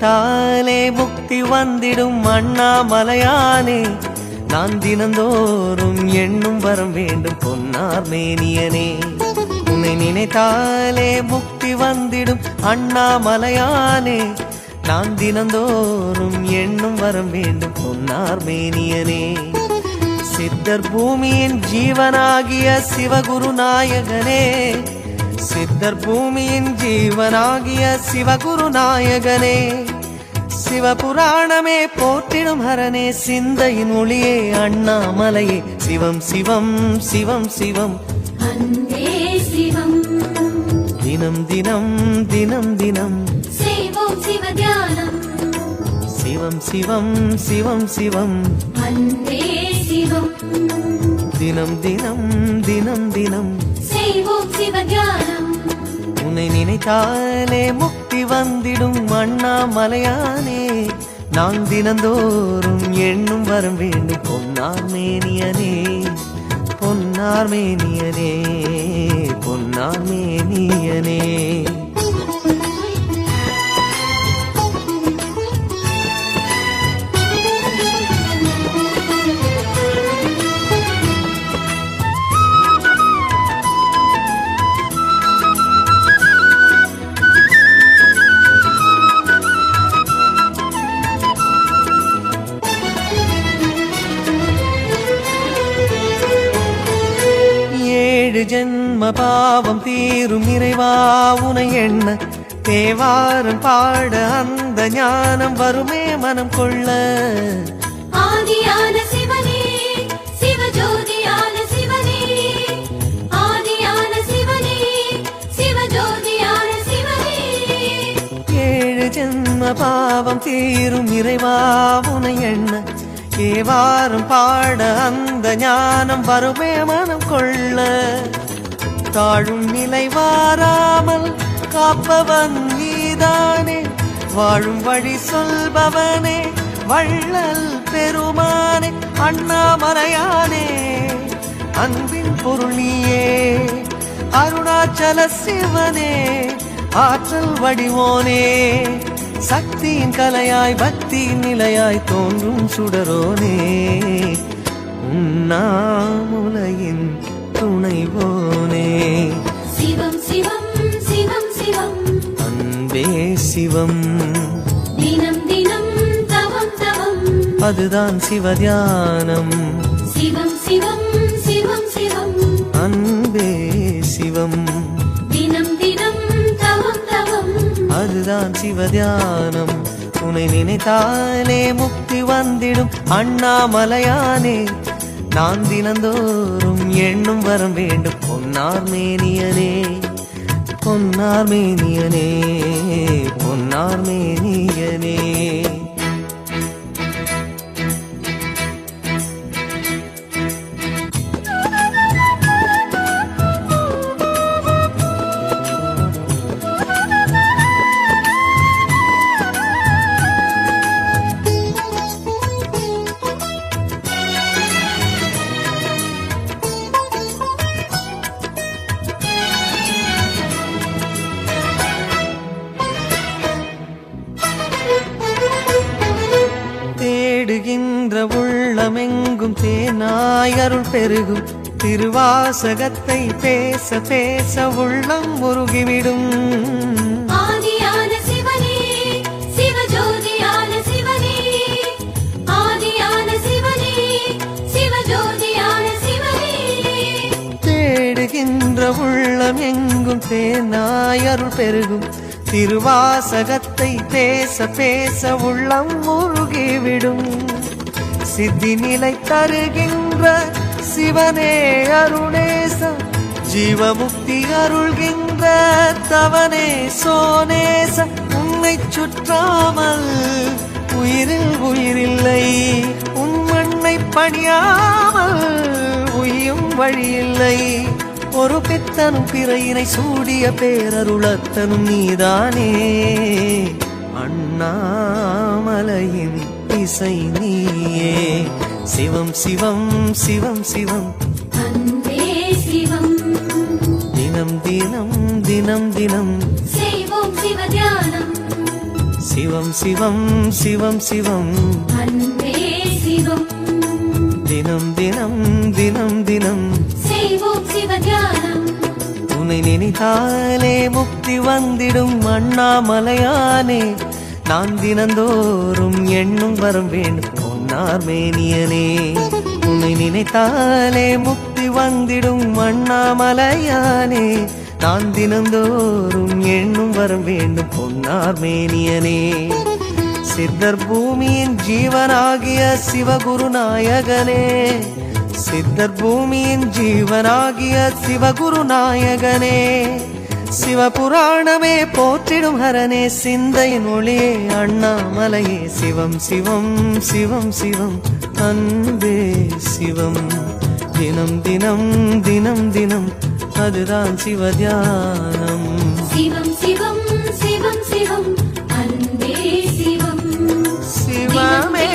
நினைத்தாலே முக்தி வந்திடும் அண்ணாமலையானே, நான் தினந்தோறும் எண்ணும் வரம் வேண்டும் பொன்னார் மேனியனே. உன்னை நினைத்தாலே முக்தி வந்திடும் அண்ணாமலையானே, நான் தினந்தோறும் எண்ணும் வரம் வேண்டும் பொன்னார் மேனியனே. சித்தர் பூமியின் ஜீவனாகிய சிவகுரு நாயகனே, சித்தர் பூமியின் ஜீவனாகிய சிவகுரு நாயகனே, சிவபுராணமே போற்றிடும் ஹரனே, சிந்தையின் ஒளியே அண்ணாமலையே, சிவம் சிவம் சிவம் சிவம் அன்பே சிவம். தினம் தினம் தினம் தினம் செய்வோம் சிவ தியானம். சிவம் சிவம் சிவம் சிவம் அன்பே சிவம். தினம் தினம் தினம் தினம் செய்வோம் சிவ தியானம். உன்னை நினைத்தாலே முக்தி வந்திடும் அண்ணாமலையானே, நான் தினந்தோறும் எண்ணும் வரம் வேண்டும் பொன்னார் மேனியனே, பொன்னார் மேனியனே, பொன்னார் மேனியனே. ஜென்ம பாவம் தீரும் இறைவா உனை எண்ண, தேவாரம் பாட அந்த ஞானம் வருமே மனம் கொள்ள. ஆதியான சிவனே சிவஜோதியான சிவனே, ஆதியான சிவனே சிவஜோதியான சிவனே. 7 ஜென்ம பாவம் தீரும் இறைவா உனை எண்ண, தேவாரம் பாட அந்த ஞானம் வருமே மனம் கொள்ள. தாழும் நிலை வாராமல் காப்பவன் நீதானே, வாழும் வழி சொல்பவனே வள்ளல் பெருமானே, அண்ணாமலையானே அன்பின் பொருள் நீயே, அருணாச்சல சிவனே ஆற்றல் வடிவோனே, சக்தியின் கலையாய் பக்தியின் நிலையாய் தோன்றும் சுடரோனே, உண்ணாமுலையின் துணைவோனே. சிவம் சிவம் சிவம் சிவம் அன்பே சிவம். தினம் தினம் தவம் தவம், அதுதான் சிவதியானம். சிவம் சிவம் சிவம் சிவம் அன்பே சிவம். தினம் தினம் தவம் தவம், அதுதான் சிவதியானம். உன்னை நினைத்தாலே முக்தி வந்திடும் அண்ணாமலையானே, நான் தினந்தோறும் எண்ணும் வரம் வேண்டும் பொன்னார் மேனியனே, பொன்னார் மேனியனே, பொன்னார் மேனியனே. தேடுகின்ற உள்ளமெங்கும் தேனாய் அருள் பெருகும், திருவாசகத்தை பேச பேச உள்ளம் முருகிவிடும். ஆதியான சிவனே சிவஜோதியான சிவனே, ஆதியான சிவனே சிவஜோதியான சிவனே. தேடுகின்ற உள்ளம் எங்கும் தேனாய் அருள் பெருகும், திருவாசகத்தை பேச பேச உள்ளம் முருகிவிடும். சித்தி நிலை தருகின்ற சிவனே அருணேச, ஜீவமுக்தி அருள்கின்ற தவனே சோனேச. உன்னை சுற்றாமல் உயிரில் உயிரில்லை, உன் மண்ணை பணியாமல் உயும் வழியில்லை. ஒரு பித்தனும் பிறையினை சூடிய பேரருளத்தனும் நீதானே, அண்ணாமலையின் இசை நீயே. சிவம் சிவம் சிவம் சிவம் அன்பே சிவம். தினம் தினம் தினம் தினம் செய்வோம் சிவ தியானம். சிவம் சிவம் சிவம் சிவம் அன்பே சிவம் தினம் தினம் தினம் தினம் செய்வோம் சிவ தியானம் உன்னை நினைத்தாலே முக்தி வந்திடும் அண்ணாமலையானே நான் தினந்தோறும் எண்ணும் வரம் வேண்டும் பொன்னார் மேனியனே உன்னை நினைத்தாலே முக்தி வந்திடும் அண்ணாமலையானே நான் தினந்தோறும் எண்ணும் வரம் வேண்டும் பொன்னார் மேனியனே சித்தர் பூமியின் ஜீவனாகிய சிவகுருநாயகனே சித்தர் பூமியின் ஜீவனாகிய சிவகுருநாயகனே சிவபுராணமே போற்றிடும் ஹரனே சிந்தையின் ஒளியே அண்ணாமலையே சிவம் சிவம் சிவம் சிவம் அன்பே சிவம் தினம் தினம் தினம் தினம் அதுதான் சிவதியானம் சிவம் சிவம் சிவம் சிவம் அன்பே சிவம் சிவமே